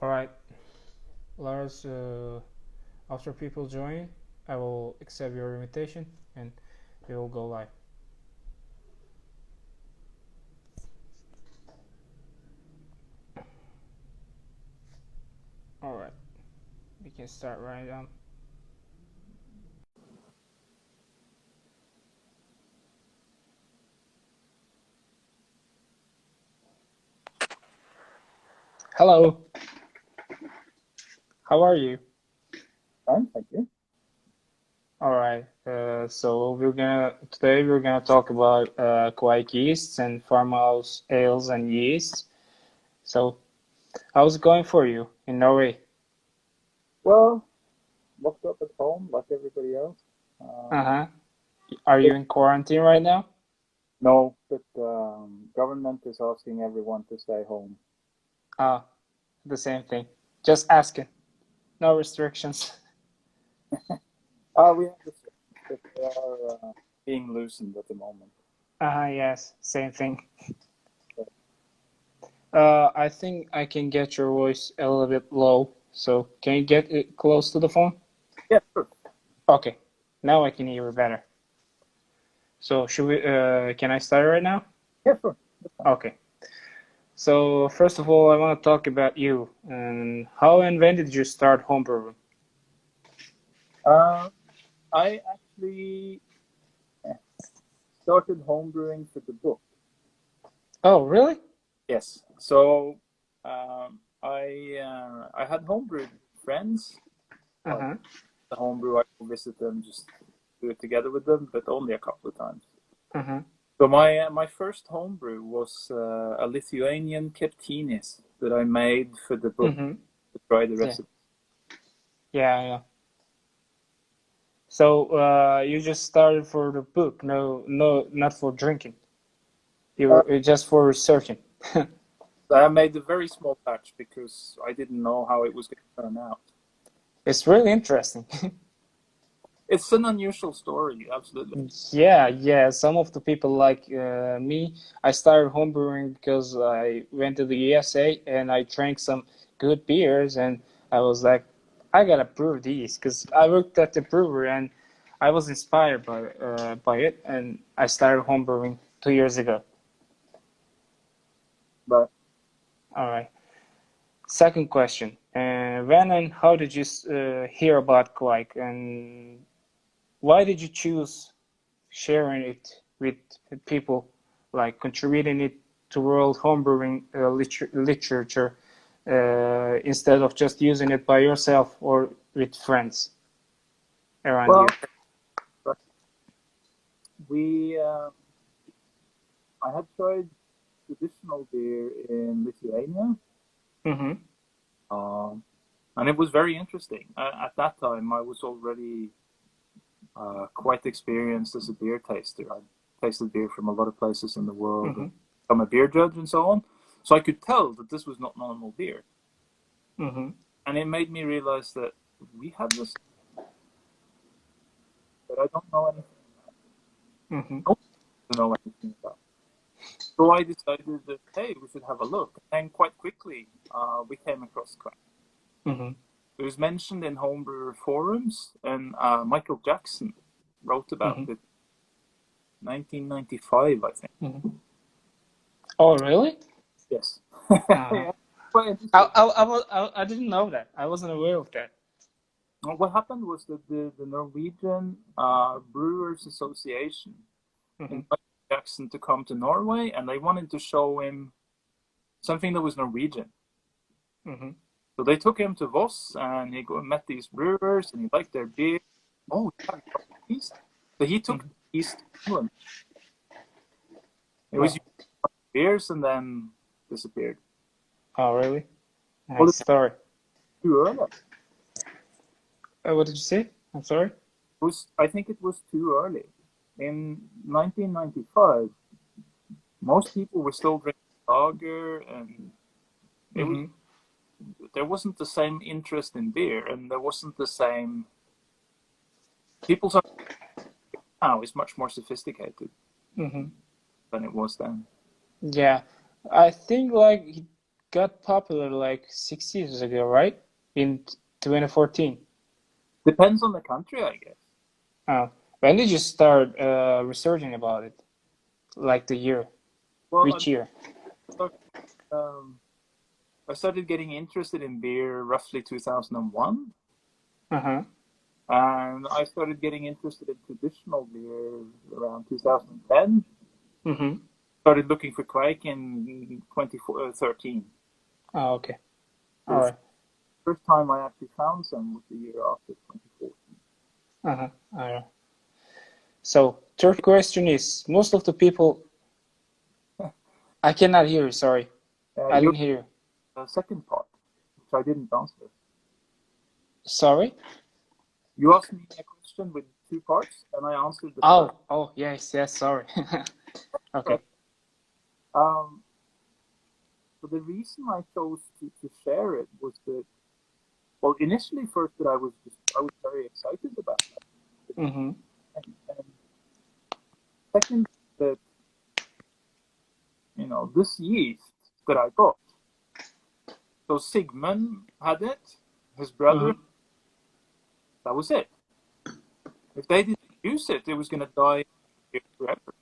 All right, Lars. After people join, I will accept your invitation and we will go live. All right, we can start right now. Hello. How are you? Fine, thank you. All right. So today we're gonna talk about Kveik yeasts and farmhouse ales and yeasts. So, how's it going for you in Norway? Well, locked up at home like everybody else. Uh-huh. Are you in quarantine right now? No, but government is asking everyone to stay home. Ah, the same thing. Just asking. No restrictions. We have the but they are being loosened at the moment. Yes, same thing. I think I can get your voice a little bit low. So can you get it close to the phone? Yeah, sure. Okay, now I can hear you better. So can I start right now? Yeah, sure. Okay. So first of all, I want to talk about you and how and when did you start homebrewing? I actually started homebrewing for the book. Oh, really? Yes. So I had homebrewed friends. Uh-huh. The homebrew, I would visit them, just do it together with them, but only a couple of times. Uh-huh. So my first homebrew was a Lithuanian Keptinis that I made for the book Mm-hmm. to try the recipe. Yeah. So you just started for the book? No, not for drinking. You were just for researching. I made a very small batch because I didn't know how it was going to turn out. It's really interesting. It's an unusual story, absolutely. Yeah. Some of the people like me, I started homebrewing because I went to the USA and I drank some good beers and I was like, I gotta brew these because I worked at the brewery and I was inspired by it and I started homebrewing 2 years ago. But All right. Second question. When and how did you hear about Kveik and why did you choose sharing it with people, like contributing it to world homebrewing literature instead of just using it by yourself or with friends around you? we I had tried traditional beer in Lithuania, Mm-hmm. and it was very interesting. At that time, I was already quite experienced as a beer taster. I tasted beer from a lot of places in the world. Mm-hmm. I'm a beer judge and so on. So I could tell that this was not normal beer. Mm-hmm. And it made me realize that we have this that I don't know anything Mm-hmm. about. I don't know anything about. So I decided that, hey, we should have a look. And quite quickly, we came across Kveik. Mm-hmm. It was mentioned in homebrewer forums, and Michael Jackson wrote about Mm-hmm. it 1995, I think. Mm-hmm. Oh, really? Yes. Uh-huh. Quite interesting. I didn't know that. I wasn't aware of that. What happened was that the Norwegian Brewers Association Mm-hmm. invited Jackson to come to Norway, and they wanted to show him something that was Norwegian. Mm-hmm. So they took him to Voss, and he met these brewers, and he liked their beer. Oh, yeah, east. So he took East England. It was beers, and then disappeared. Oh, really? Well, Nice it's story. too early. What did you say? I'm sorry. I think it was too early. In 1995, most people were still drinking lager, and it was there wasn't the same interest in beer, and there wasn't the same. People's now is much more sophisticated Mm-hmm. than it was then. Yeah, I think like got popular like 6 years ago, right? In 2014. Depends on the country, I guess. When did you start researching about it? Like the year? Well, Which year? I started getting interested in beer roughly 2001. Uh-huh. And I started getting interested in traditional beer around 2010. Mm-hmm. Started looking for Kveik in 2013. Oh, okay. So All right. the first time I actually found some was the year after 2014. Uh-huh. All right. So, third question is, most of the people... I cannot hear you, sorry. I didn't hear you. The second part, which I didn't answer. Sorry? You asked me a question with two parts, and I answered the first. Oh, yes, sorry. Okay. So the reason I chose to share it was that, well, initially first that I was very excited about that. Mm-hmm. And second that, this yeast that I got. So Sigmund had it, his brother. That was it. If they didn't use it, it was going to die forever.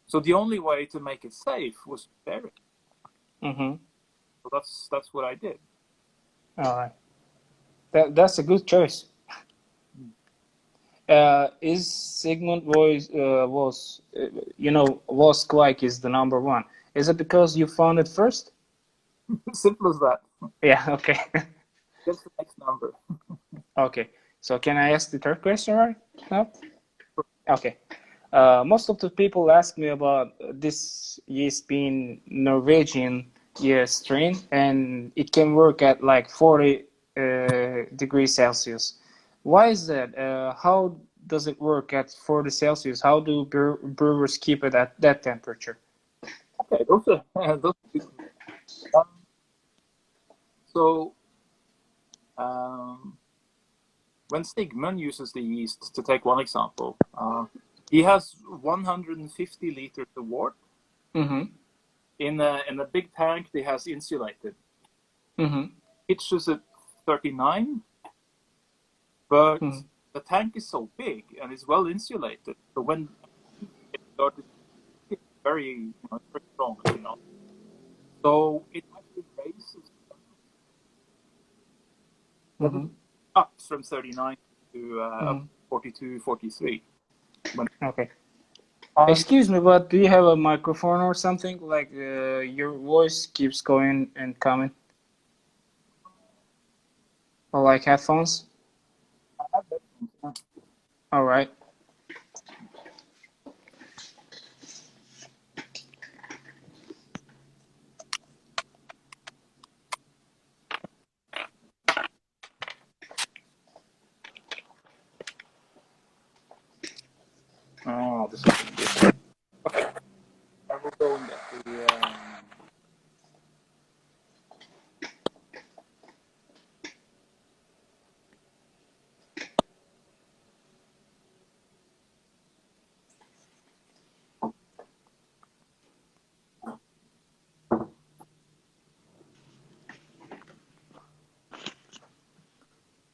So the only way to make it safe was to share it. Mm-hmm. So that's what I did. All right. That's a good choice. Is Sigmund was Kveik is the number one? Is it because you found it first? Simple as that. Yeah. Okay. Guess the next number. Okay. So can I ask the third question right now? Okay. Most of the people ask me about this yeast being Norwegian yeast strain, and it can work at like 40 degrees Celsius. Why is that? How does it work at 40 Celsius? How do brewers keep it at that temperature? Okay, those are good. When Sigmund uses the yeast, to take one example, he has 150 liters of wort. Mm-hmm. In a big tank, they has insulated. Mm-hmm. Pitches at 39, but the tank is so big and it's well insulated. So when it started, it's very strong, So it actually raises up from 39 to up 42, 43. Okay. Excuse me, but do you have a microphone or something? Like your voice keeps going and coming? Or like headphones? I have headphones. All right. Oh, this is good. Okay. I will go and get the.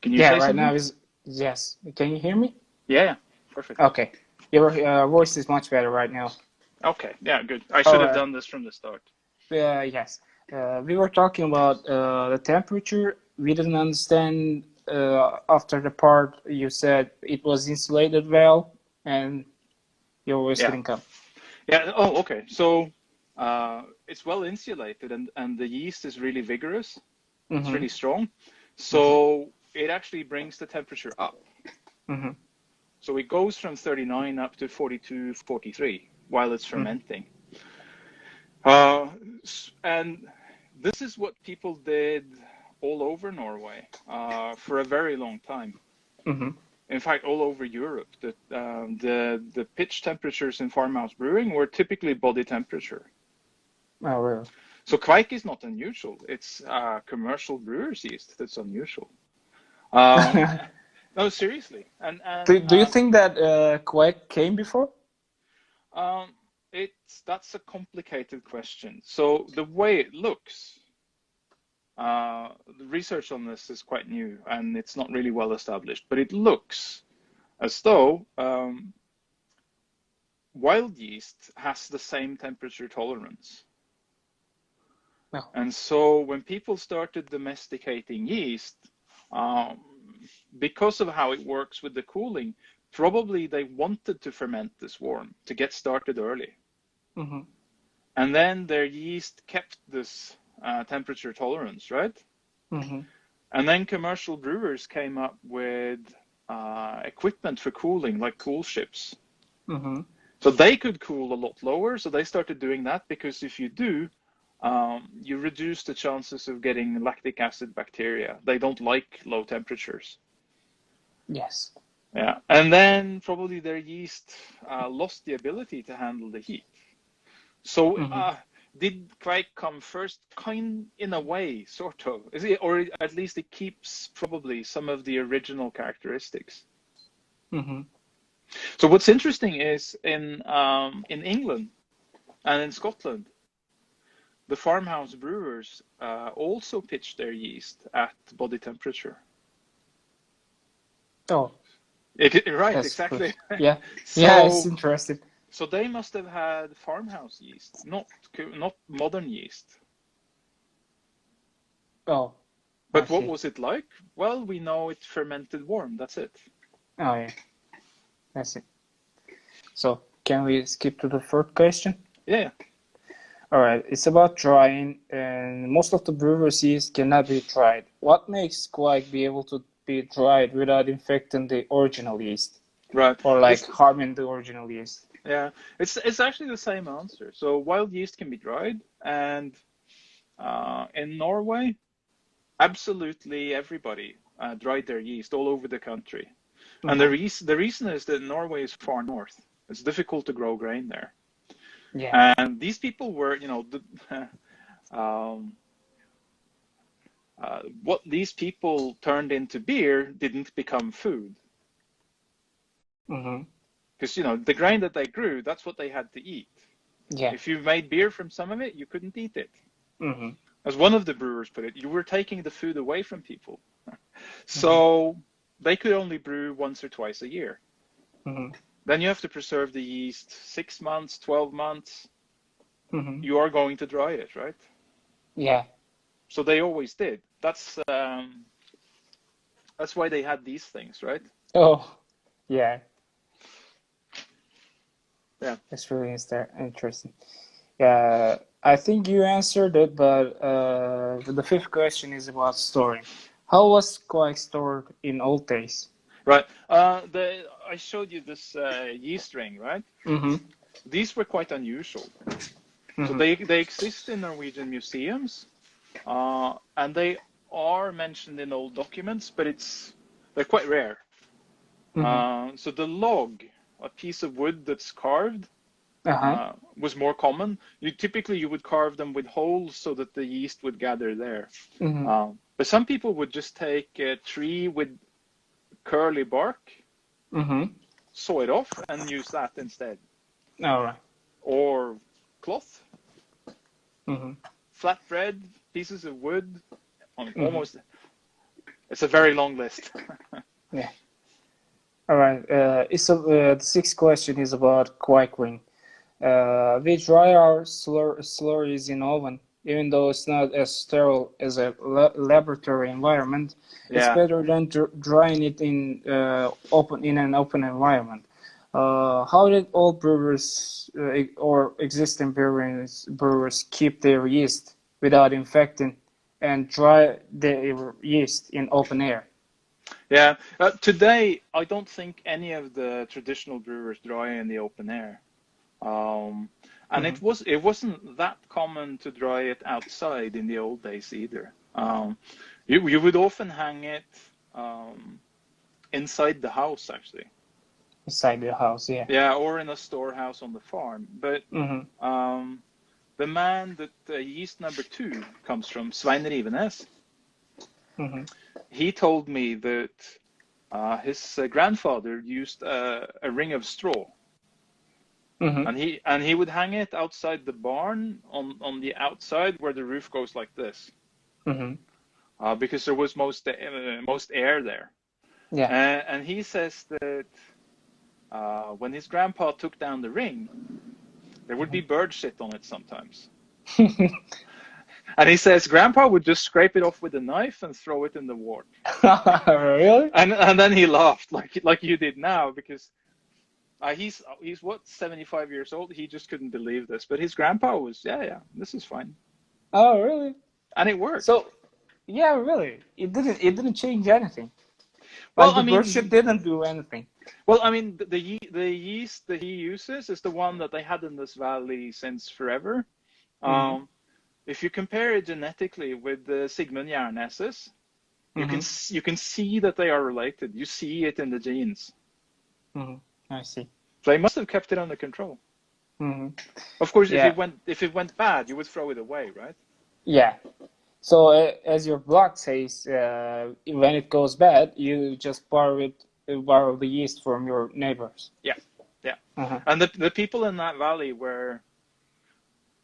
Can you say Right something? now is yes. Can you hear me? Yeah, perfect. Okay. Your voice is much better right now. Okay, yeah, good. I should have done this from the start. Yes. We were talking about the temperature. We didn't understand after the part you said it was insulated well and your voice didn't come. Yeah. Oh, okay. So it's well insulated and the yeast is really vigorous. It's really strong. So it actually brings the temperature up. So it goes from 39 up to 42, 43 while it's fermenting. And this is what people did all over Norway for a very long time. In fact, all over Europe. The pitch temperatures in farmhouse brewing were typically body temperature. Oh, really? So Kveik is not unusual. It's commercial brewer's yeast that's unusual. No, seriously. And do you think that Kveik came before? that's a complicated question. So the way it looks, the research on this is quite new and it's not really well established, but it looks as though wild yeast has the same temperature tolerance. No. And so when people started domesticating yeast, because of how it works with the cooling, probably they wanted to ferment this warm to get started early. Mm-hmm. And then their yeast kept this temperature tolerance, right? Mm-hmm. And then commercial brewers came up with equipment for cooling, like cool ships. Mm-hmm. So they could cool a lot lower. So they started doing that because if you do, you reduce the chances of getting lactic acid bacteria. They don't like low temperatures. Yes. Yeah. And then probably their yeast lost the ability to handle the heat. So did Kveik come first? In a way, sort of. Is it, or at least it keeps probably some of the original characteristics. Mm-hmm. So what's interesting is in England and in Scotland, the farmhouse brewers also pitch their yeast at body temperature. Oh, Right, that's exactly. good. Yeah, So, yeah, it's interesting. So they must have had farmhouse yeast, not modern yeast. Oh, But what was it like? Well, we know it fermented warm. That's it. Oh yeah, that's it. So can we skip to the third question? Yeah. All right, it's about drying, and most of the brewer's yeast cannot be dried. What makes Kveik be able to be dried without infecting the original yeast? Right. Or like harming the original yeast? Yeah, it's actually the same answer. So wild yeast can be dried, and in Norway, absolutely everybody dried their yeast all over the country. Mm-hmm. And the reason is that Norway is far north. It's difficult to grow grain there. Yeah. And these people were, what these people turned into beer didn't become food. Mm-hmm. Because, the grain that they grew, that's what they had to eat. Yeah. If you made beer from some of it, you couldn't eat it. Mm-hmm. As one of the brewers put it, you were taking the food away from people. So they could only brew once or twice a year. Mm-hmm. Then you have to preserve the yeast 6 months, 12 months. Mm-hmm. You are going to dry it, right? Yeah. So they always did. That's why they had these things, right? Oh, yeah. Yeah. That's really interesting. Yeah, I think you answered it, but the fifth question is about storing. How was Kveik stored in old days? Right. I showed you this yeast ring, right? Mm-hmm. These were quite unusual. Mm-hmm. So they exist in Norwegian museums, and they are mentioned in old documents, but they're quite rare. Mm-hmm. So the log, a piece of wood that's carved, was more common. You would carve them with holes so that the yeast would gather there. Mm-hmm. But some people would just take a tree with curly bark, saw it off, and use that instead. All right. Or cloth, flat bread, pieces of wood, almost. It's a very long list. Yeah. All right. The sixth question is about Kveik ring. We dry our slurries in oven, even though it's not as sterile as a laboratory environment. Yeah. It's better than drying it in an open environment. How did all brewers or existing brewers keep their yeast without infecting and dry their yeast in open air? Yeah, today I don't think any of the traditional brewers dry in the open air. And it wasn't that common to dry it outside in the old days either. You would often hang it inside the house, actually. Inside the house, yeah. Yeah, or in a storehouse on the farm. But the man that yeast number 2 comes from, Svein Rivenes, he told me that his grandfather used a ring of straw. and he would hang it outside the barn on the outside where the roof goes like this, because there was most air there. Yeah. And he says that when his grandpa took down the ring, there would be bird shit on it sometimes. And he says Grandpa would just scrape it off with a knife and throw it in the wart. Really? And then he laughed like you did now, because he's what, 75 years old. He just couldn't believe this, but his grandpa was yeah, this is fine. Oh, really? And it worked. So, yeah, really, it didn't change anything. Well, Like the bird shit didn't do anything. Well, I mean, the yeast that he uses is the one that they had in this valley since forever. If you compare it genetically with the Sigmund Järnesses, you can see that they are related. You see it in the genes. I see. They must have kept it under control. Of course, if it went bad, you would throw it away, right? Yeah. So as your blog says, when it goes bad, you just borrow the yeast from your neighbors. Yeah. And the people in that valley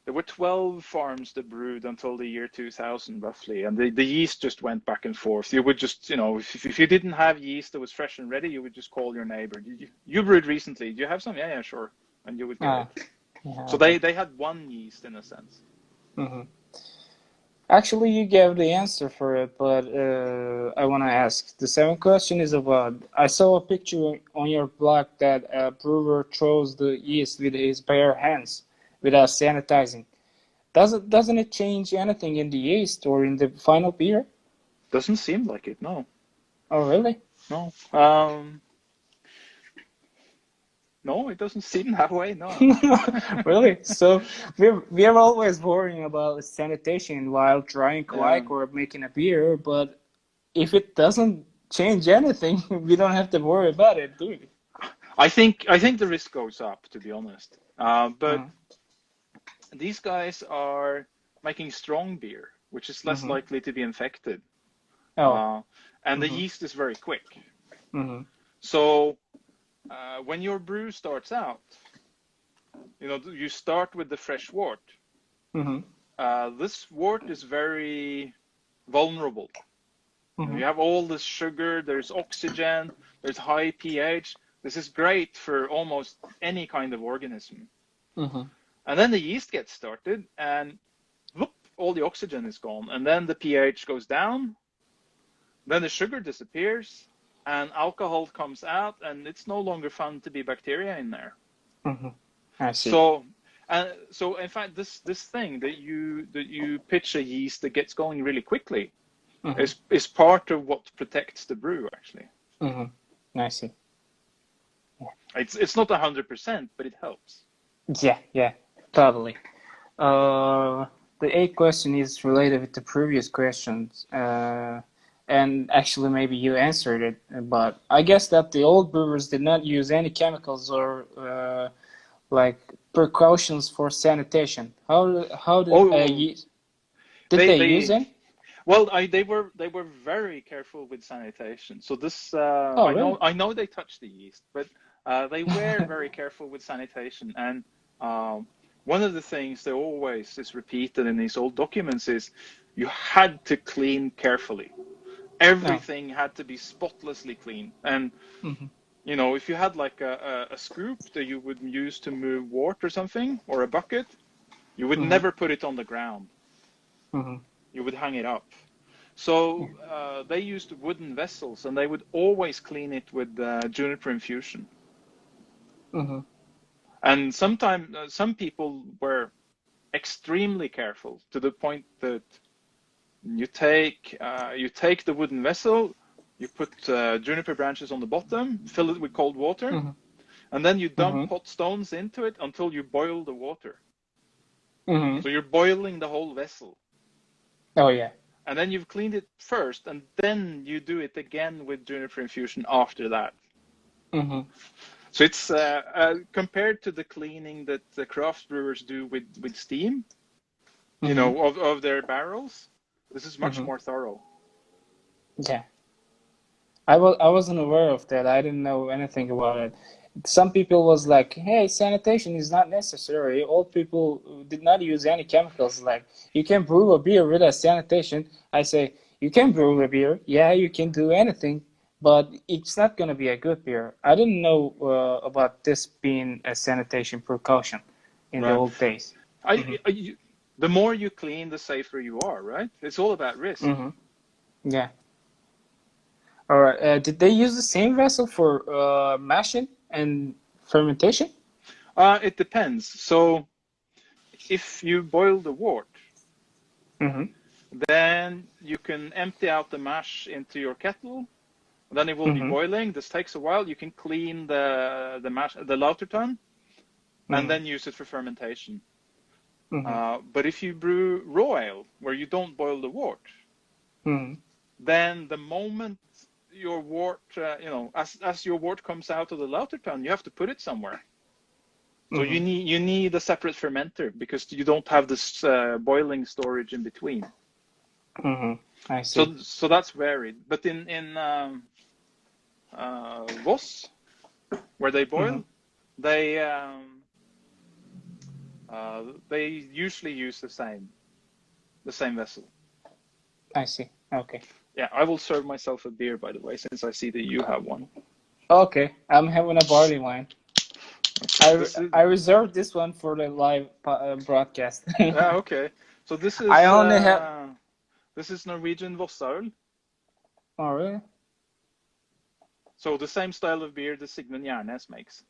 there were 12 farms that brewed until the year 2000, roughly, and the yeast just went back and forth. You would just, if you didn't have yeast that was fresh and ready, you would just call your neighbor. You brewed recently. Do you have some? Yeah, sure. And you would get it. Yeah, so they had one yeast in a sense. Actually, you gave the answer for it, but I want to ask. The second question is about, I saw a picture on your blog that a brewer throws the yeast with his bare hands without sanitizing. Doesn't it change anything in the yeast or in the final beer? Doesn't seem like it, no. Oh, really? No. No, it doesn't seem that way, no. Really? So we're always worrying about sanitation while trying Kveik or making a beer, but if it doesn't change anything, we don't have to worry about it, do we? I think the risk goes up, to be honest. But these guys are making strong beer, which is less likely to be infected. And the yeast is very quick. So when your brew starts out, you start with the fresh wort. This wort is very vulnerable. You have all this sugar, there's oxygen, there's high pH. This is great for almost any kind of organism. And then the yeast gets started, and whoop, all the oxygen is gone. And then the pH goes down, then the sugar disappears, and alcohol comes out, and it's no longer fun to be bacteria in there. I see. So in fact, this thing that you pitch a yeast that gets going really quickly is part of what protects the brew, actually. I see. It's not 100%, but it helps. Yeah, totally. The eighth question is related with the previous questions. And actually, maybe you answered it, but I guess that the old brewers did not use any chemicals or like precautions for sanitation. How did they use it? Well, they were very careful with sanitation. So this really? I know they touched the yeast, but they were very careful with sanitation. And one of the things that always is repeated in these old documents is you had to clean carefully. Everything had to be spotlessly clean. And, if you had like a scoop that you would use to move wort or something, or a bucket, you would never put it on the ground. You would hang it up. So they used wooden vessels, and they would always clean it with juniper infusion. And sometimes some people were extremely careful, to the point that you take the wooden vessel, you put juniper branches on the bottom, fill it with cold water, and then you dump hot stones into it until you boil the water. So you're boiling the whole vessel. Oh, yeah. And then you've cleaned it first, and then you do it again with juniper infusion after that. So it's compared to the cleaning that the craft brewers do with steam, of their barrels. This is much more thorough. Yeah, I wasn't aware of that. I didn't know anything about it. some people was like, hey, sanitation is not necessary. Old people did not use any chemicals. Like, you can brew a beer without sanitation. I say, you can brew a beer. Yeah, you can do anything, but it's not going to be a good beer. I didn't know about this being a sanitation precaution in the old days. The more you clean, the safer you are, right? It's all about risk. Yeah. All right. Did they use the same vessel for mashing and fermentation? It depends. So if you boil the wort, then you can empty out the mash into your kettle. Then it will be boiling. This takes a while. You can clean the mash, the lauterton, and then use it for fermentation. But if you brew raw ale, where you don't boil the wort, then the moment your wort, as your wort comes out of the lauterton, you have to put it somewhere. So you need a separate fermenter because you don't have this boiling storage in between. I see. So that's varied. But in Voss, where they boil, they usually use the same vessel. I see. Okay. Yeah, I will serve myself a beer, by the way, since I see that you have one. Okay, I'm having a barley wine. Okay, I reserved this one for the live broadcast. Okay. So this is this is Norwegian Vossøl. Oh, really? So the same style of beer that Sigmund Gjernes makes.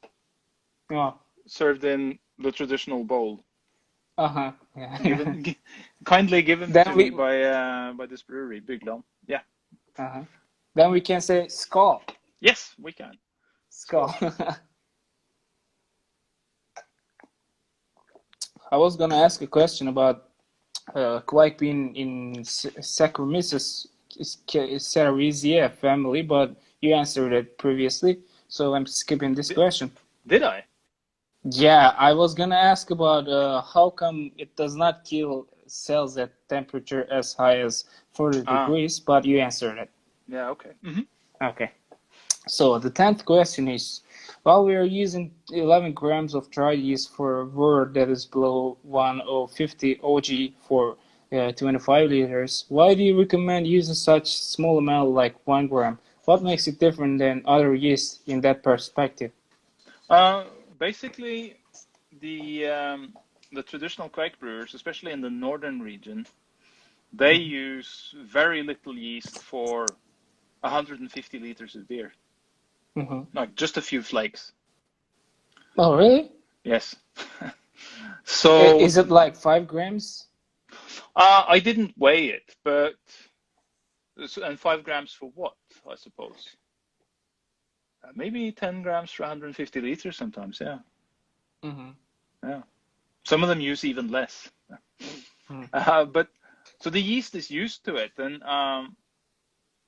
Oh. Served in the traditional bowl. Yeah. Kindly given to me by this brewery, Bygland. Yeah. Then we can say skål. Yes, we can. Skål. I was gonna ask a question about Kveik being in Saccharomyces cerevisiae family, but you answered it previously, so I'm skipping this question. Did I? Yeah, I was gonna ask about how come it does not kill cells at temperature as high as 40 degrees, but you answered it. Yeah, okay. Okay. So the 10th question is, while we are using 11 grams of dry yeast for a wort that is below 1,050 OG for 25 liters, why do you recommend using such small amount like 1 gram? What makes it different than other yeast in that perspective? Basically, the traditional Kveik brewers, especially in the northern region, they use very little yeast for 150 liters of beer. Like just a few flakes. Oh, really? Yes. So is it like 5 grams? I didn't weigh it, but and 5 grams for what? I suppose maybe 10 grams for 150 liters sometimes. Yeah. Yeah. Some of them use even less. But so the yeast is used to it, and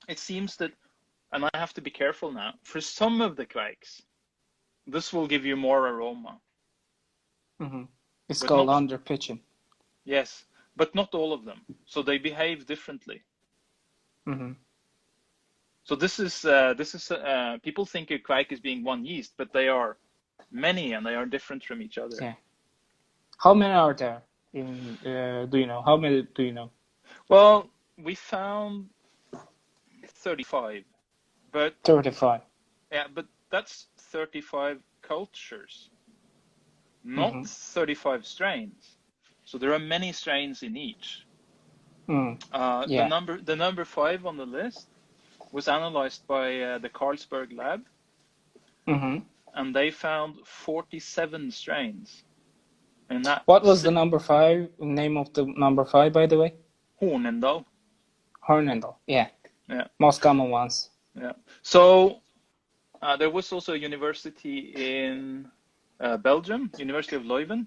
it seems that. And I have to be careful now. For some of the Kveiks, this will give you more aroma. It's called underpitching. Yes, but not all of them. So they behave differently. So this is people think a Kveik is being one yeast, but they are many and they are different from each other. Yeah. How many are there? Do you know? How many do you know? Well, we found 35. But 35. Yeah, but that's 35 cultures, not 35 strains. So there are many strains in each. The number 5 on the list was analyzed by the Carlsberg lab, and they found 47 strains. In that. What was the number 5? Name of the number 5, by the way? Hornindal. Yeah. Yeah. Most common ones. Yeah. So there was also a university in Belgium, University of Leuven.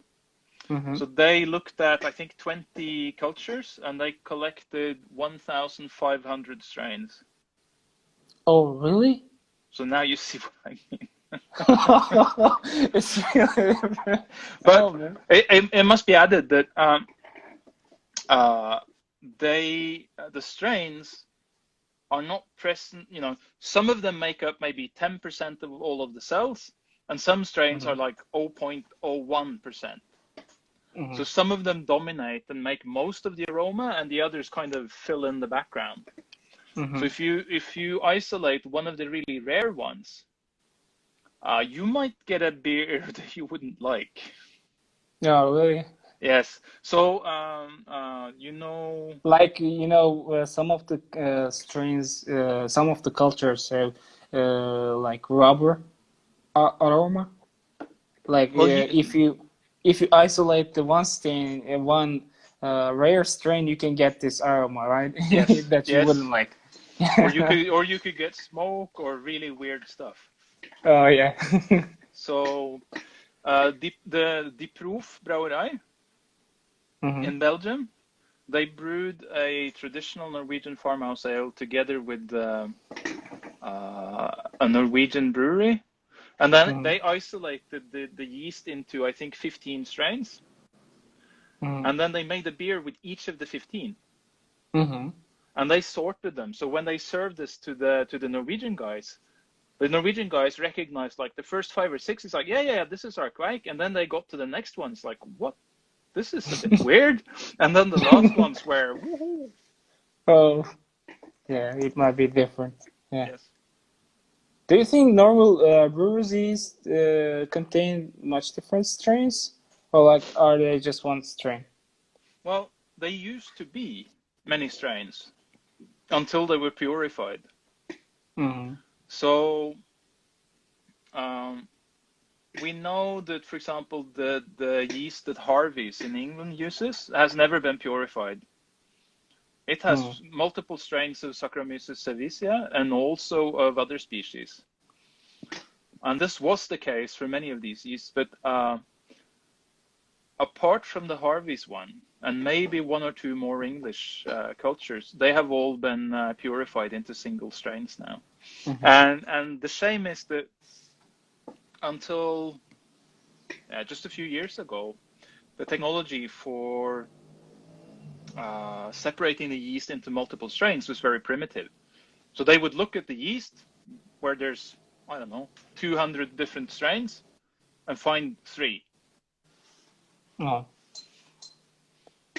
So they looked at, I think, 20 cultures, and they collected 1,500 strains. Oh, really? So now you see what I mean. It's really different. But it must be added that the strains are not present, some of them make up maybe 10% of all of the cells, and some strains are like 0.01%. So some of them dominate and make most of the aroma, and the others kind of fill in the background. So if you isolate one of the really rare ones, you might get a beer that you wouldn't like. No, really. Yes. So Like some of the strains, some of the cultures have like rubber aroma. Like if you isolate the one strain, one rare strain, you can get this aroma, right? Yes. That you wouldn't like. or you could get smoke or really weird stuff. Oh yeah. So the Proof Brouwerij in Belgium, they brewed a traditional Norwegian farmhouse ale together with a Norwegian brewery, and then they isolated the yeast into, I think, 15 strains, and then they made a beer with each of the 15. And they sorted them. So when they served this to the Norwegian guys, the Norwegian guys recognized like the first 5 or 6 is like, yeah, this is our Kveik. And then they got to the next ones like, what? This is a bit weird. And then the last ones were, woohoo. Oh, yeah, it might be different. Yeah. Yes. Do you think normal brewer's yeast contain much different strains, or like are they just one strain? Well, they used to be many strains until they were purified. So we know that, for example, the yeast that Harvey's in England uses has never been purified. It has multiple strains of Saccharomyces cerevisiae and also of other species. And this was the case for many of these yeasts, but apart from the Harvey's one, and maybe 1 or 2 more English cultures, they have all been purified into single strains now. And the shame is that until just a few years ago, the technology for separating the yeast into multiple strains was very primitive. So they would look at the yeast where there's, I don't know, 200 different strains and find 3. Oh.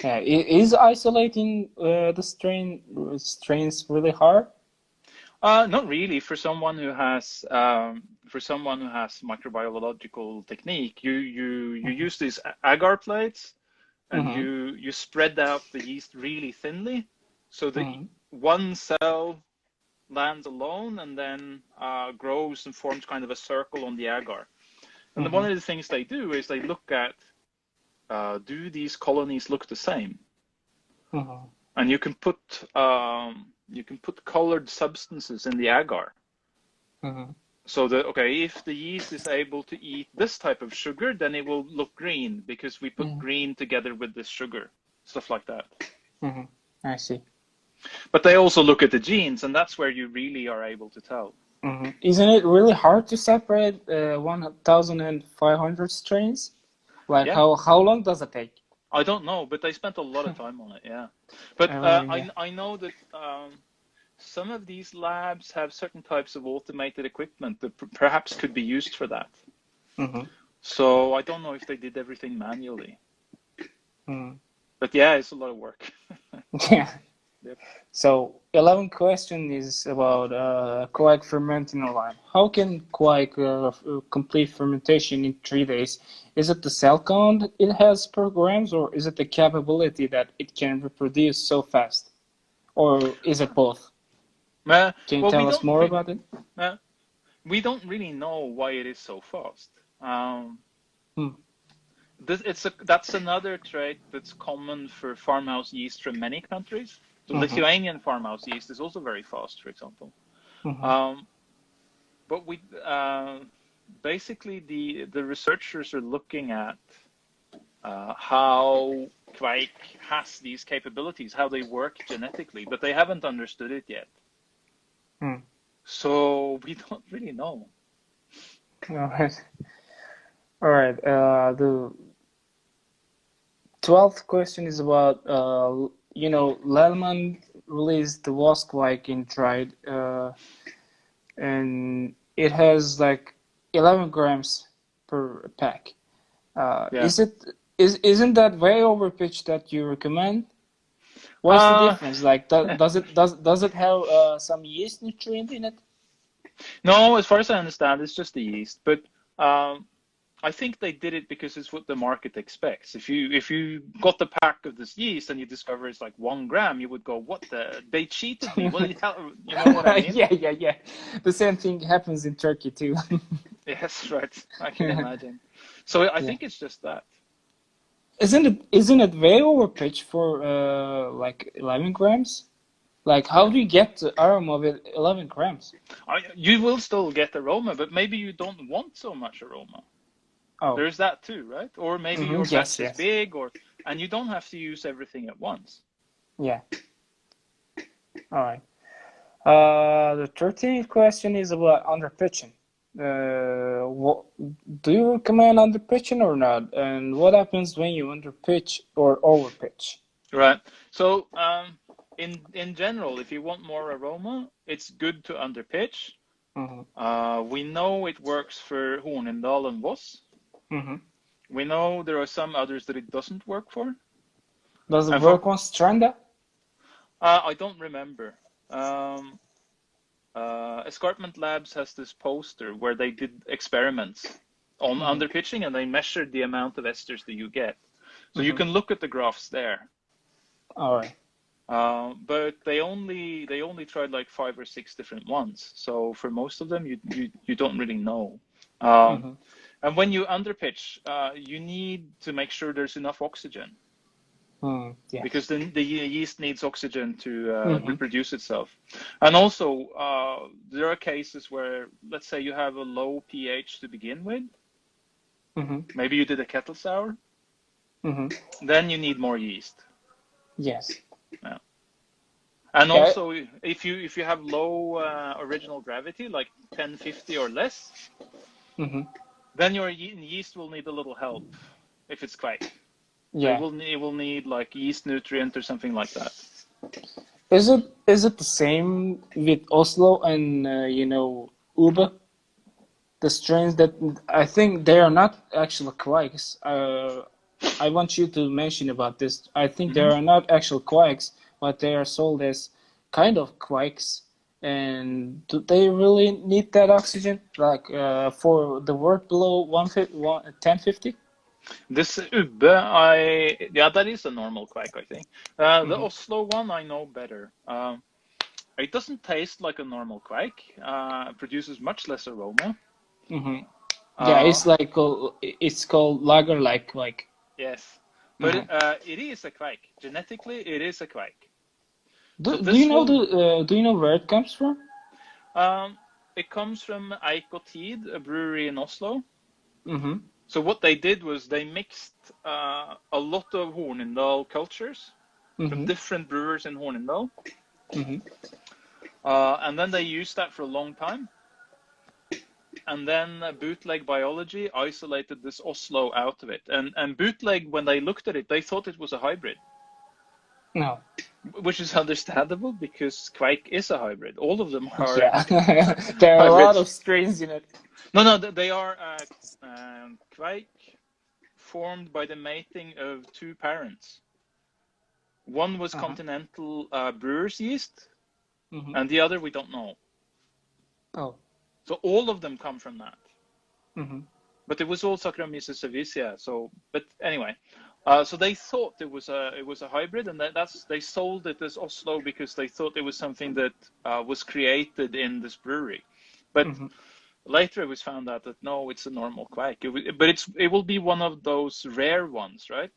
Yeah, is isolating the strains really hard? Not really. For someone who has microbiological technique, you use these agar plates, and you spread out the yeast really thinly, so that one cell lands alone and then grows and forms kind of a circle on the agar. And one of the things they do is they look at, do these colonies look the same? And you can put colored substances in the agar. So that, okay, if the yeast is able to eat this type of sugar, then it will look green because we put green together with this sugar, stuff like that. I see. But they also look at the genes, and that's where you really are able to tell. Isn't it really hard to separate 1,500 strains? Like how long does it take? I don't know, but they spent a lot of time on it, yeah. But I know that some of these labs have certain types of automated equipment that perhaps could be used for that. So I don't know if they did everything manually. But yeah, it's a lot of work. Yeah. Yep. So 11th question is about Kveik fermenting line. How can Kveik complete fermentation in 3 days? Is it the cell count it has per grams, or is it the capability that it can reproduce so fast? Or is it both? Can you tell us more about it? We don't really know why it is so fast. That's another trait that's common for farmhouse yeast from many countries. So Lithuanian farmhouse yeast is also very fast, for example. But we basically the researchers are looking at how Kveik has these capabilities, how they work genetically, but they haven't understood it yet. So we don't really know. All right. The 12th question is about Lellman released the Kveik in dried, and it has like 11 grams per pack. Yeah. Isn't that way over pitch that you recommend? What's the difference? Like, does it have some yeast nutrient in it? No, as far as I understand, it's just the yeast. But I think they did it because it's what the market expects. If you got the pack of this yeast and you discover it's like 1 gram, you would go, "What the? They cheated me." What the hell? You know what I mean? Yeah. The same thing happens in Turkey too. Yes, right. I can imagine. So I think it's just that. Isn't it way over pitch for like 11 grams? Like, how do you get the aroma with 11 grams? You will still get aroma, but maybe you don't want so much aroma. Oh, There's that too, right? Or maybe your yes, batch is big, and you don't have to use everything at once. yeah. All right. The 13th question is about underpitching. What do you recommend underpitching or not? And what happens when you underpitch or overpitch? Right. So in general, if you want more aroma, it's good to underpitch. We know it works for Hornindal and Voss. We know there are some others that it doesn't work for. Does it work on Stranda? I don't remember. Escarpment Labs has this poster where they did experiments on underpitching, and they measured the amount of esters that you get. So you can look at the graphs there. All right. But they only tried like 5 or 6 different ones. So for most of them, you don't really know. And when you underpitch, you need to make sure there's enough oxygen. Yeah. Because the yeast needs oxygen to reproduce itself. And also, there are cases where, let's say you have a low pH to begin with. Maybe you did a kettle sour. Then you need more yeast. Yes. Yeah. And also, if you have low original gravity, like 1050 or less, then your yeast will need a little help if it's Kveik. Yeah. It will need like yeast nutrient or something like that. Is it the same with Oslo and Ube? The strains that I think they are not actual Kveiks. I want you to mention about this. I think they are not actual Kveiks, but they are sold as kind of Kveiks. And do they really need that oxygen, like for the wort below 1050? This Ubbe, that is a normal Kveik, I think. The Oslo one, I know better. It doesn't taste like a normal Kveik. Produces much less aroma. Yeah, it's called lager like Kveik. Yes, but it is a Kveik. Genetically, it is a Kveik. Do you know where it comes from? It comes from Eikotid, a brewery in Oslo. So what they did was they mixed a lot of Hornindal cultures from different brewers in Hornindal. And then they used that for a long time. And then Bootleg Biology isolated this Oslo out of it. And Bootleg, when they looked at it, they thought it was a hybrid. No. Which is understandable because Kveik is a hybrid. All of them are. Yeah. There are a lot of strains in it. No, they are Kveik formed by the mating of 2 parents. One was continental brewer's yeast, and the other we don't know. Oh. So all of them come from that. But it was all Saccharomyces cerevisiae. So, but anyway, so they thought it was a hybrid, and they sold it as Oslo because they thought it was something that was created in this brewery. But later it was found out that no, it's a normal Kveik. But it will be one of those rare ones, right?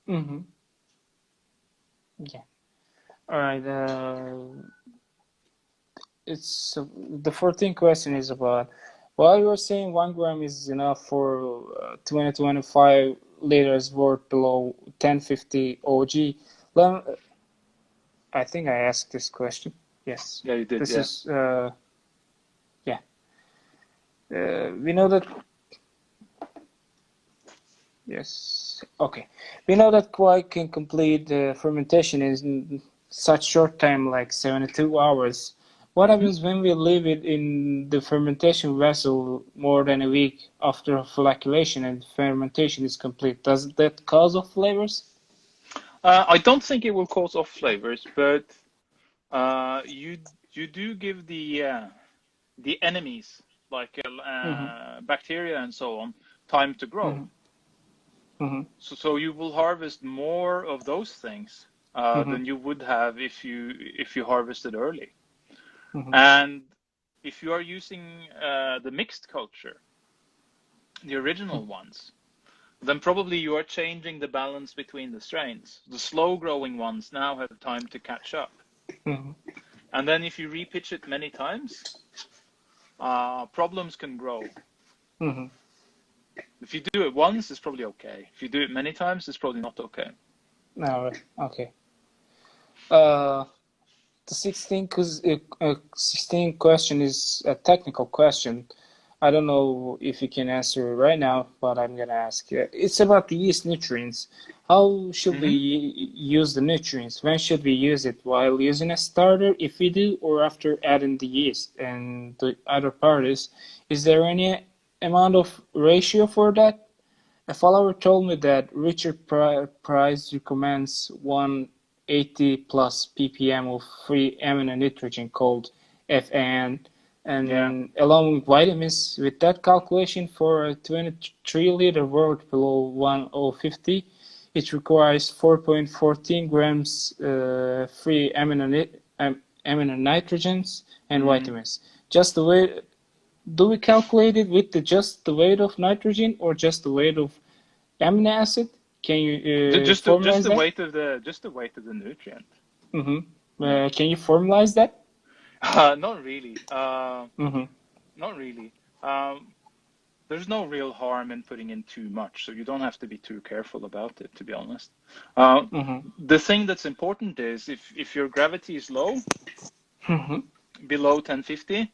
Yeah. All right. It's the 14th question is about, while you were saying 1 gram is enough for 20-25 liters wort below 1050 OG. I think I asked this question. Yes. Yeah, you did. This is we know that. Yes. Okay. We know that Kveik can complete fermentation in such short time, like 72 hours. what happens when we leave it in the fermentation vessel more than a week after flocculation and fermentation is complete? Does that cause off flavors? I don't think it will cause off flavors, but you do give the enemies like bacteria and so on time to grow. So you will harvest more of those things than you would have if you harvested early. And if you are using the mixed culture, the original ones, then probably you are changing the balance between the strains. The slow-growing ones now have time to catch up. And then if you repitch it many times, problems can grow. If you do it once, it's probably okay. If you do it many times, it's probably not okay. No, okay. The 16th question is a technical question. I don't know if you can answer it right now, but I'm going to ask you. It's about the yeast nutrients. How should we use the nutrients? When should we use it? While using a starter, if we do, or after adding the yeast? And the other part is there any amount of ratio for that? A follower told me that Richard Price recommends 180 plus ppm of free amino nitrogen called FAN, and along with vitamins. With that calculation for a 23-liter wort below 1050, it requires 4.14 grams free amino nitrogens and vitamins. Just the way. Do we calculate it with just the weight of nitrogen or just the weight of amino acid? Can you just the weight of the nutrient? Can you formalize that? Not really. Not really. There's no real harm in putting in too much, so you don't have to be too careful about it, to be honest. The thing that's important is if your gravity is low, below 1050,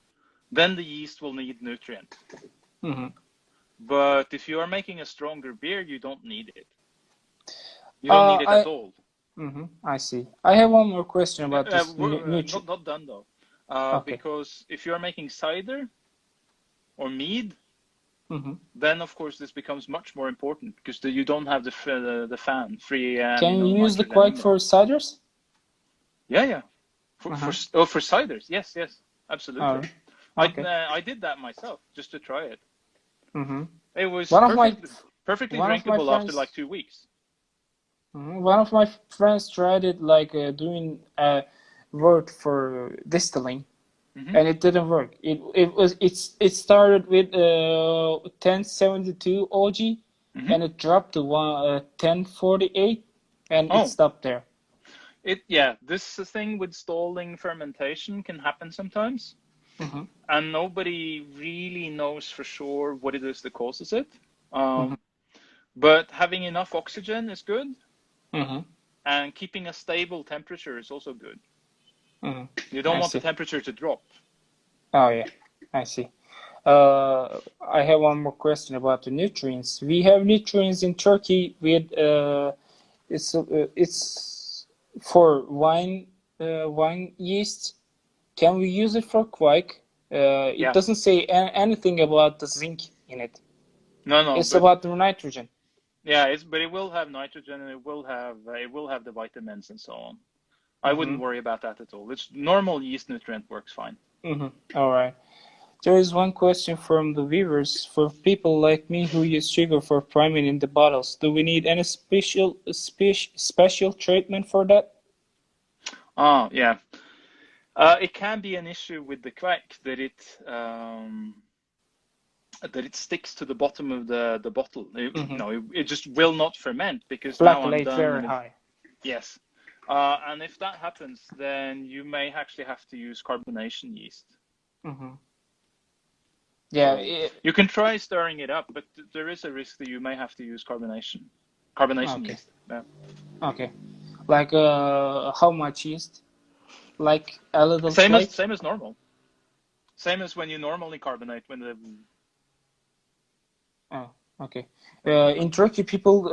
then the yeast will need nutrients. But if you are making a stronger beer, you don't need it. You don't need it at all. I see. I have one more question about this. Not done though. Okay. Because if you are making cider or mead, then of course this becomes much more important because you don't have the fan free. Can you use the Kveik for ciders? Yeah. For ciders, yes, absolutely. Okay. I did that myself just to try it. It was perfectly drinkable after like 2 weeks. One of my friends tried it, like doing a wort for distilling, and it didn't work. It started with 1072 OG, and it dropped to 1048, and it stopped there. This thing with stalling fermentation can happen sometimes. And nobody really knows for sure what it is that causes it. But having enough oxygen is good. And keeping a stable temperature is also good. You don't want the temperature to drop. Oh, yeah. I see. I have one more question about the nutrients. We have nutrients in Turkey with it's for wine yeast. Can we use it for Kveik? It doesn't say anything about the zinc in it. No. It's about the nitrogen. Yeah, but it will have nitrogen and it will have the vitamins and so on. I wouldn't worry about that at all. It's normal yeast nutrient works fine. All right. There is one question from the viewers. For people like me who use sugar for priming in the bottles, do we need any special treatment for that? Yeah. It can be an issue with the Kveik that it sticks to the bottom of the bottle. It just will not ferment because now I'm done. Very high. Yes. And if that happens, then you may actually have to use carbonation yeast. Yeah. You can try stirring it up, but there is a risk that you may have to use carbonation yeast. Yeah. Okay. Like how much yeast? Like a little same as normal. Same as when you normally carbonate when the. Oh, okay. In Turkey, people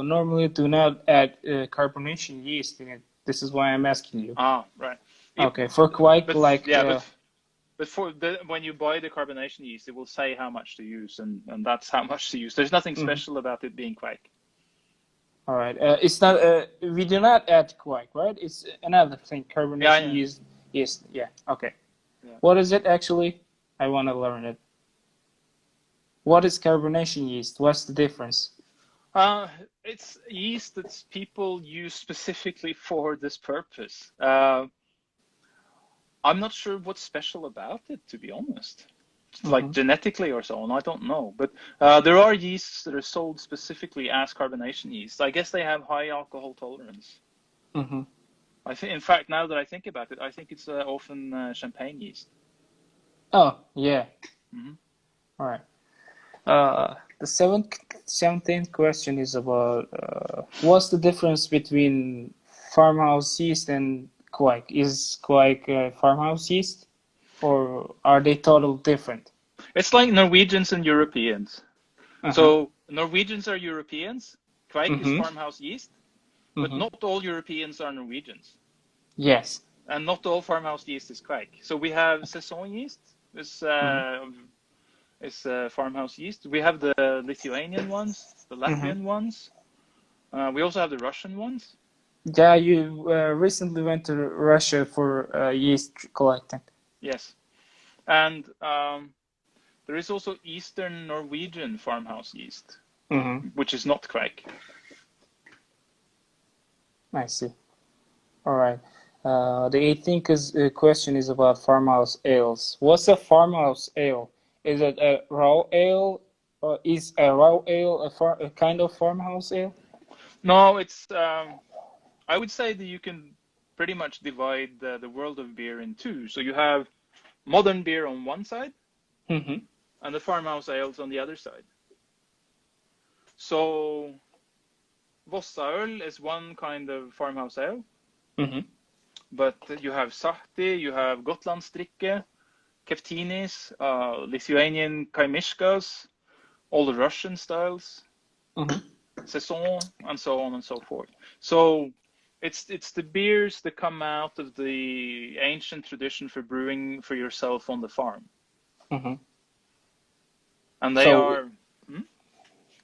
normally do not add carbonation yeast in it. This is why I'm asking you. Right. Okay, for Kveik, But like yeah, but for when you buy the carbonation yeast, it will say how much to use, and that's how much to use. There's nothing special about it being Kveik. all right. It's not. We do not add Kveik, right? It's another thing. Carbonation yeast. Yeah. Okay. Yeah. What is it actually? I want to learn it. What is carbonation yeast? What's the difference? It's yeast that people use specifically for this purpose. I'm not sure what's special about it, to be honest. Like genetically or so on, I don't know. But there are yeasts that are sold specifically as carbonation yeast. I guess they have high alcohol tolerance. I think, in fact, now that I think about it, I think it's often champagne yeast. Oh, yeah. All right. The 17th question is about what's the difference between farmhouse yeast and Kveik? Is Kveik farmhouse yeast, or are they totally different? It's like Norwegians and Europeans. So Norwegians are Europeans. Kveik is farmhouse yeast, but not all Europeans are Norwegians. Yes. And not all farmhouse yeast is Kveik. So we have saison yeast. Is farmhouse yeast. We have the Lithuanian ones, the Latvian ones. We also have the Russian ones. Yeah, you recently went to Russia for yeast collecting. Yes. And there is also Eastern Norwegian farmhouse yeast, which is not Kveik. I see. All right. The 18th question is about farmhouse ales. What's a farmhouse ale? Is it a raw ale? Or is a raw ale a kind of farmhouse ale? No, it's. I would say that you can pretty much divide the world of beer in two. So you have modern beer on one side, and the farmhouse ales on the other side. So Vossaöl is one kind of farmhouse ale, but you have Sahti, you have Gotlandsdrikke, Keftinis, Lithuanian Kaimishkas, all the Russian styles, Saison, and so on and so forth. So it's the beers that come out of the ancient tradition for brewing for yourself on the farm. And they are...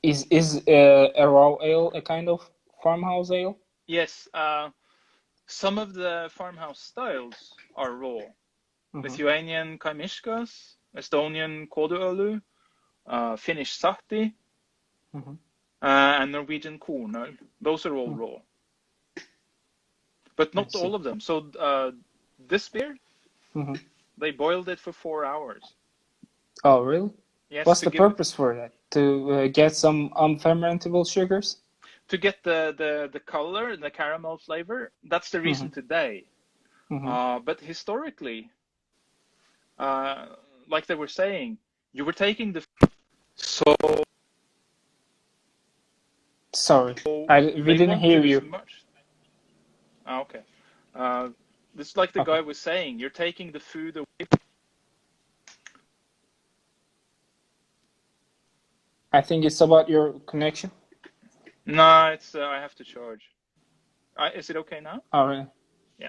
Is a raw ale a kind of farmhouse ale? Yes. Some of the farmhouse styles are raw. Lithuanian Kaimishkas, Estonian Koduölu, Finnish Sahti, and Norwegian Kornöl. Those are all raw. But not all of them. So this beer, they boiled it for 4 hours. Oh, really? Yes. What's the purpose for that? To get some unfermentable sugars? To get the color, the caramel flavor. That's the reason today. But historically, like they were saying, you were taking the... Sorry, we didn't hear you. Okay. This is like the guy was saying, you're taking the food away. I think it's about your connection. No, it's I have to charge. Is it okay now? Oh, really? Yeah.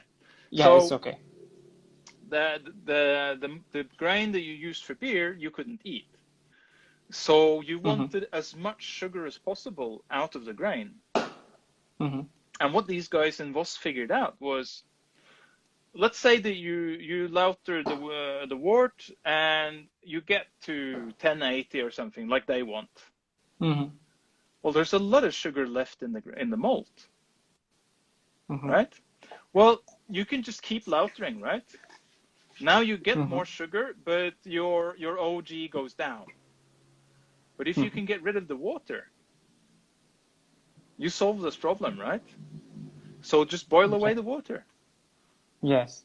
Yeah, so it's okay. The grain that you used for beer, you couldn't eat. So you wanted as much sugar as possible out of the grain. And what these guys in Voss figured out was, let's say that you lauter the wort and you get to 1080 or something like they want. Well, there's a lot of sugar left in the malt, right? Well, you can just keep lautering, right? Now you get more sugar, but your OG goes down. But if you can get rid of the water, you solve this problem, right? So just boil away the water. Yes.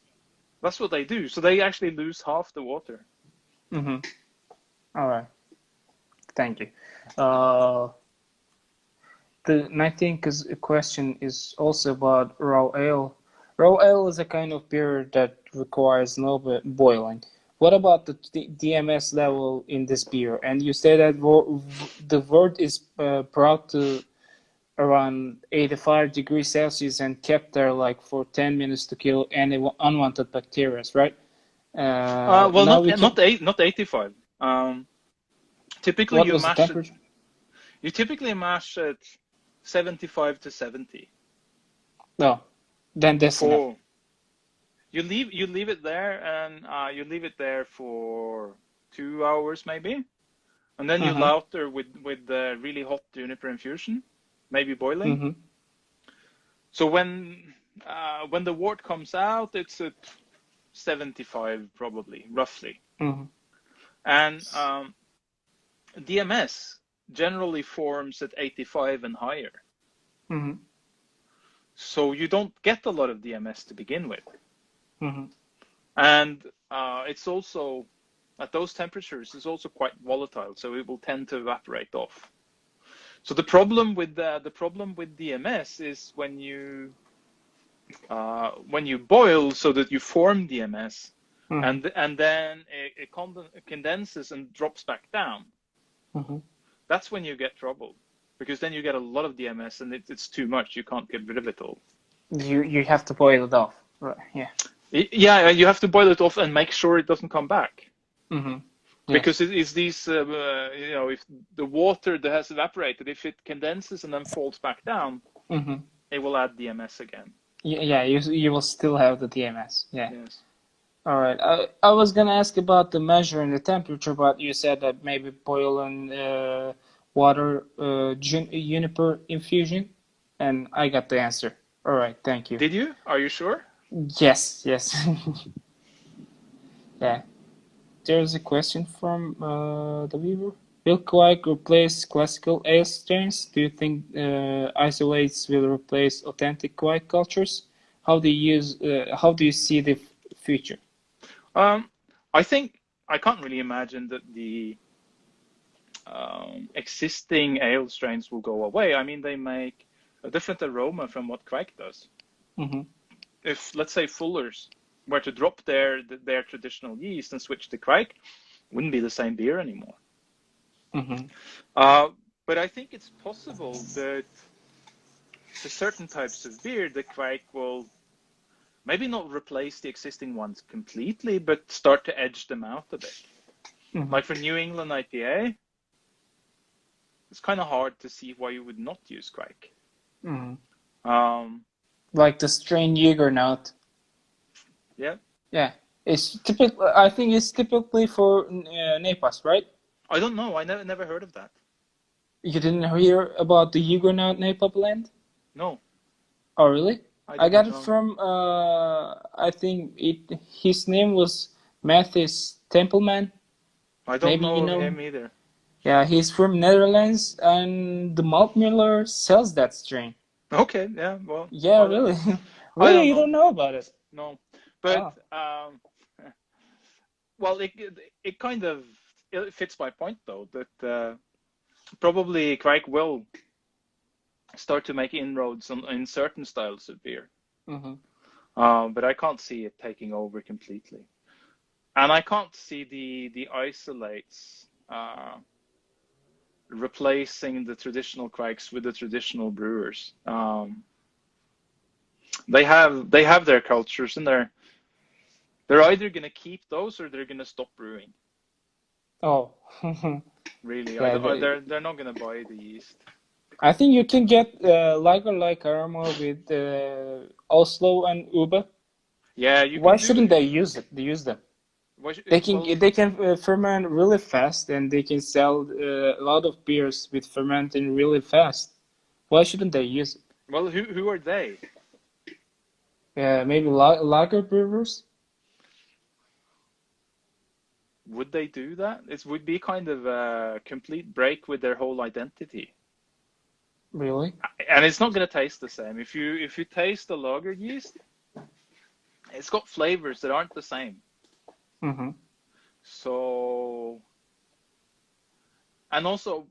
That's what they do. So they actually lose half the water. All right. Thank you. The 19th question is also about raw ale. Raw ale is a kind of beer that requires no boiling. What about the DMS level in this beer? And you say that the wort is brought to around 85 degrees Celsius and kept there like for 10 minutes to kill any unwanted bacteria, right? Well, now not 85. Typically what you was the mash it. temperature? You typically mash at 75 to 70. No, then that's enough. You leave it there, and you leave it there for 2 hours maybe, and then you lauter with really hot juniper infusion, maybe boiling. So when the wort comes out, it's at 75 probably, roughly. And DMS generally forms at 85 and higher. So you don't get a lot of DMS to begin with. And it's also, at those temperatures, it's also quite volatile, so it will tend to evaporate off. So the problem with DMS is when you boil so that you form DMS, and then it condenses and drops back down. That's when you get trouble, because then you get a lot of DMS and it's too much. You can't get rid of it all. You have to boil it off, right? Yeah. Yeah, you have to boil it off and make sure it doesn't come back. Because it's these, if the water that has evaporated, if it condenses and then falls back down, it will add DMS again. Yeah, you will still have the DMS. Yeah. Yes. All right. I was gonna ask about the measuring the temperature, but you said that maybe boiling water, juniper infusion, and I got the answer. All right. Thank you. Did you? Are you sure? Yes. Yeah. There's a question from the viewer. Will Kveik replace classical ale strains? Do you think isolates will replace authentic Kveik cultures? How do you see the future? I think I can't really imagine that the existing ale strains will go away. I mean, they make a different aroma from what Kveik does. If, let's say, Fuller's were to drop their traditional yeast and switch to Kveik, it wouldn't be the same beer anymore. But I think it's possible that for certain types of beer, the Kveik will maybe not replace the existing ones completely, but start to edge them out a bit. Like for New England IPA, it's kind of hard to see why you would not use Kveik. Like the strain Juggernaut. Yeah. It's typical. I think it's typically for Nepas, right? I don't know. I never heard of that. You didn't hear about the Juggernaut Napa blend? No. Oh, really? I got it know. from, I think his name was Mathis Templeman. I don't Maybe know him either. Yeah, he's from Netherlands, and the malt Miller sells that strain. Okay, yeah, well. Yeah, really? Really, you don't know about it? No. But, well, it kind of fits my point, though, that probably Kveik will start to make inroads in certain styles of beer. But I can't see it taking over completely. And I can't see the isolates replacing the traditional Kveiks with the traditional brewers. They have their cultures, and they're either going to keep those or they're going to stop brewing. Oh. Really, Yeah, they're not going to buy the yeast. I think you can get lager-like aroma with Oslo and Ube. Yeah, Why shouldn't they use them? They can ferment really fast, and they can sell a lot of beers with fermenting really fast. Why shouldn't they use it? Well, who are they? Maybe lager brewers. Would they do that? It would be kind of a complete break with their whole identity. Really? And it's not going to taste the same. If you taste the lager yeast, it's got flavors that aren't the same. So, and also,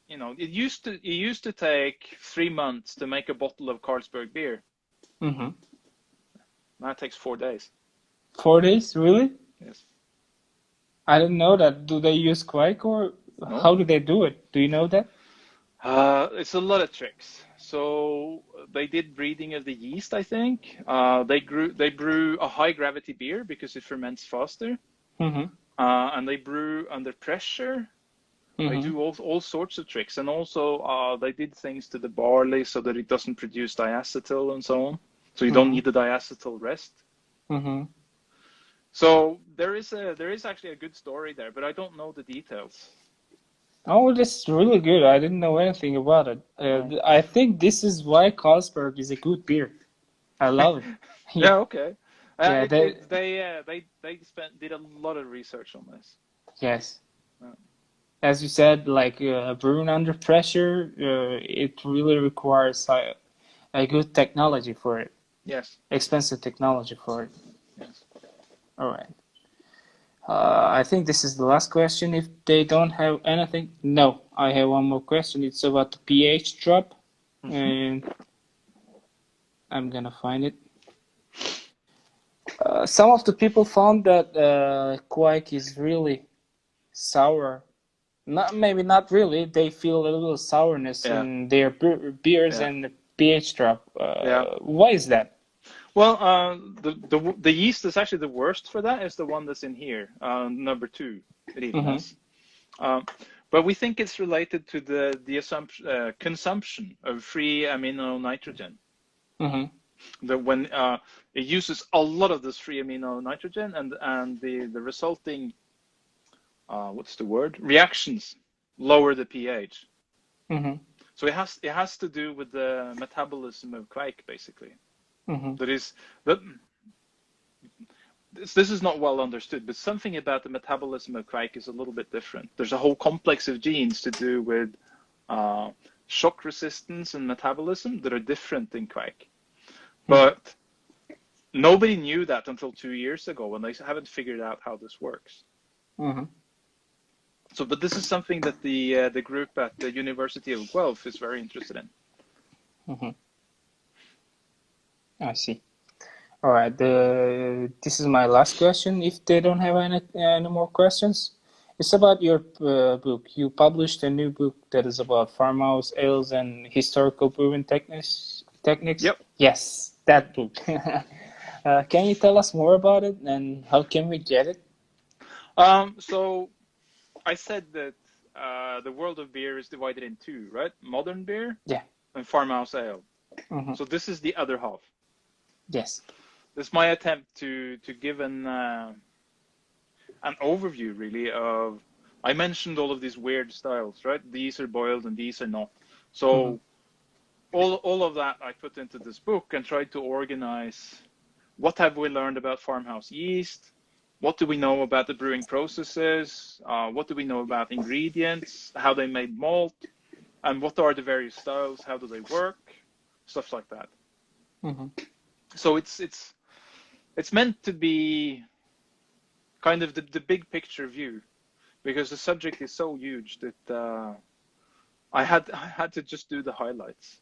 it used to take 3 months to make a bottle of Carlsberg beer. Now it takes 4 days. 4 days, really? Yes. I didn't know that. Do they use Kveik, or No. how do they do it? Do you know that? It's a lot of tricks. So they did breeding of the yeast, I think. They brew a high gravity beer because it ferments faster. Mm-hmm. And they brew under pressure. They Mm-hmm. do all sorts of tricks. And also they did things to the barley so that it doesn't produce diacetyl and so on. So you don't need the diacetyl rest. Mm-hmm. So there is actually a good story there, but I don't know the details. Oh, that's really good. I didn't know anything about it. I think this is why Carlsberg is a good beer. I love it. Yeah, okay. Yeah, They did a lot of research on this. yes. As you said, like brewing under pressure, it really requires a good technology for it. Yes. Expensive technology for it. Yes. All right. I think this is the last question. If they don't have anything, no, I have one more question. It's about the pH drop, and I'm gonna find it. Some of the people found that Kveik is really sour. Maybe not really. They feel a little sourness in their beers and pH drop. Why is that? Well, the yeast is actually the worst for that. Is the one that's in here, number 2. It even is. But we think it's related to the consumption of free amino nitrogen. That when it uses a lot of this free amino nitrogen, and the resulting what's the word, reactions lower the pH. So it has to do with the metabolism of Kveik, basically. This is not well understood, but something about the metabolism of Kveik is a little bit different. There's a whole complex of genes to do with shock resistance and metabolism that are different in Kveik. But nobody knew that until 2 years ago, and they haven't figured out how this works. So, but this is something that the group at the University of Guelph is very interested in. I see. All right. This is my last question. If they don't have any more questions, it's about your book. You published a new book that is about farmhouse ales and historical brewing techniques. Yep. Yes, that book. Can you tell us more about it and how can we get it? So I said that the world of beer is divided in 2, right? Modern beer and farmhouse ale. So this is the other half. Yes. This is my attempt to give an overview, really, of, I mentioned all of these weird styles, right? These are boiled and these are not. So all of that I put into this book and tried to organize what have we learned about farmhouse yeast, what do we know about the brewing processes, what do we know about ingredients, how they made malt, and what are the various styles, how do they work, stuff like that. So it's meant to be kind of the big picture view, because the subject is so huge that I had to just do the highlights.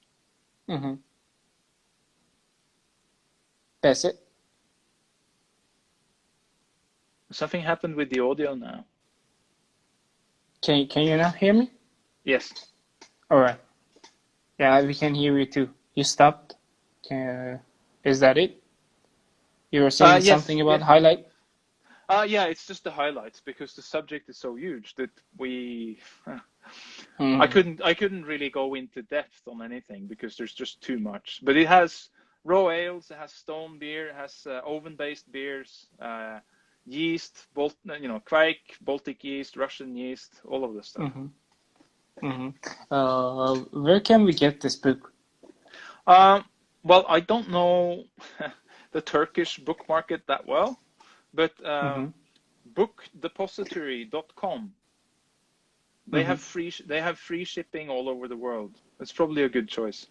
That's it. Something happened with the audio now. Can you not hear me? Yes. All right. Yeah, we can hear you too. You stopped. Is that it? You were saying something about highlight? Yeah, it's just the highlights, because the subject is so huge that I couldn't really go into depth on anything because there's just too much. But it has raw ales, it has stone beer, it has oven-based beers, yeast, Kveik, Baltic yeast, Russian yeast, all of this stuff. Where can we get this book? Well, I don't know the Turkish book market that well, but bookdepository.com, they have free shipping all over the world. It's probably a good choice.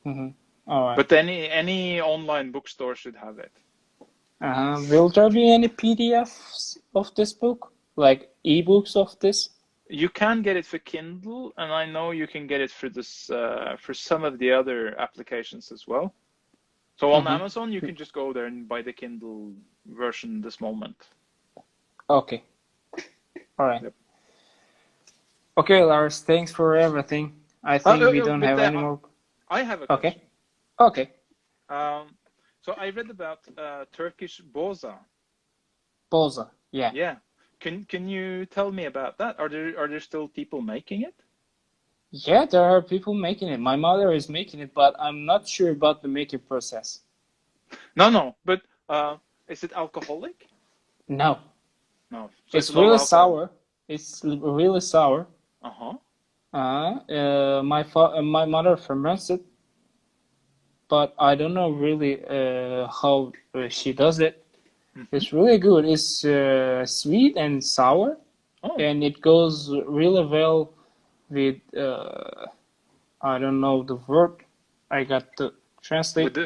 All right. But any online bookstore should have it. Will there be any PDFs of this book, like ebooks of this? You can get it for Kindle, and I know you can get it for this for some of the other applications as well. So on Amazon, you can just go there and buy the Kindle version this moment. Okay. All right. Yep. Okay, Lars, thanks for everything. I think we don't have any more. I have a question. Okay. So I read about Turkish boza. Boza, yeah. Yeah. Can you tell me about that? Are there still people making it? Yeah, there are people making it. My mother is making it, but I'm not sure about the making process. No, but is it alcoholic? No. No. So it's really sour. It's really sour. My mother ferments it, but I don't know really how she does it. It's really good. It's sweet and sour, and it goes really well with I don't know the word. I got to translate.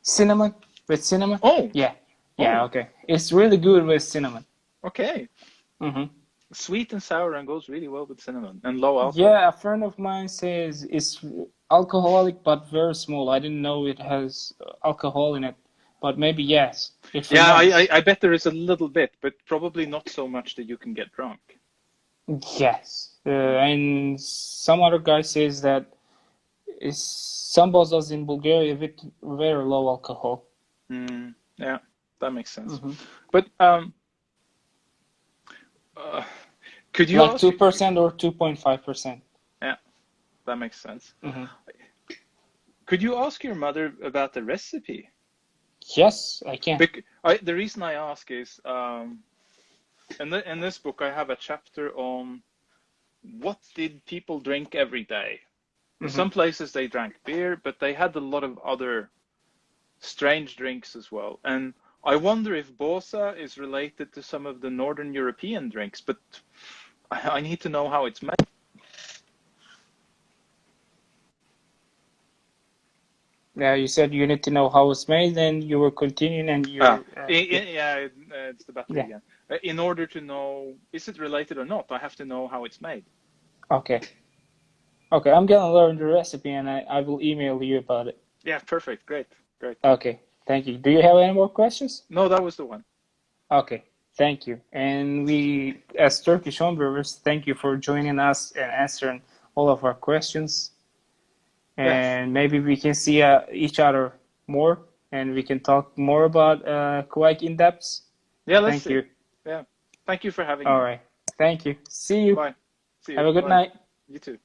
Cinnamon, with cinnamon. Oh, yeah. Okay. It's really good with cinnamon. Okay. Sweet and sour and goes really well with cinnamon and low alcohol. Yeah, a friend of mine says it's alcoholic but very small. I didn't know it has alcohol in it, but maybe yes. Yeah, I bet there is a little bit, but probably not so much that you can get drunk. Yes, and some other guy says that some bozas in Bulgaria with very low alcohol. Yeah, that makes sense. But could you like 2% or 2.5%? Yeah, that makes sense. Could you ask your mother about the recipe? Yes, I can. The reason I ask is in this book I have a chapter on what did people drink every day. In some places they drank beer, but they had a lot of other strange drinks as well. And I wonder if boza is related to some of the Northern European drinks, but I need to know how it's made. Yeah, you said you need to know how it's made, and you were continuing, and you. It's the battery again. In order to know, is it related or not, I have to know how it's made. Okay, I'm gonna learn the recipe, and I will email you about it. Yeah, perfect, great. Okay, thank you. Do you have any more questions? No, that was the one. Okay, thank you. And we, as Turkish homebrewers, thank you for joining us and answering all of our questions. And maybe we can see each other more, and we can talk more about Kveik in depth. Yeah, let's see. Thank you. Yeah, thank you for having me. All right, thank you. See you. Bye. See you. Have a good night. You too.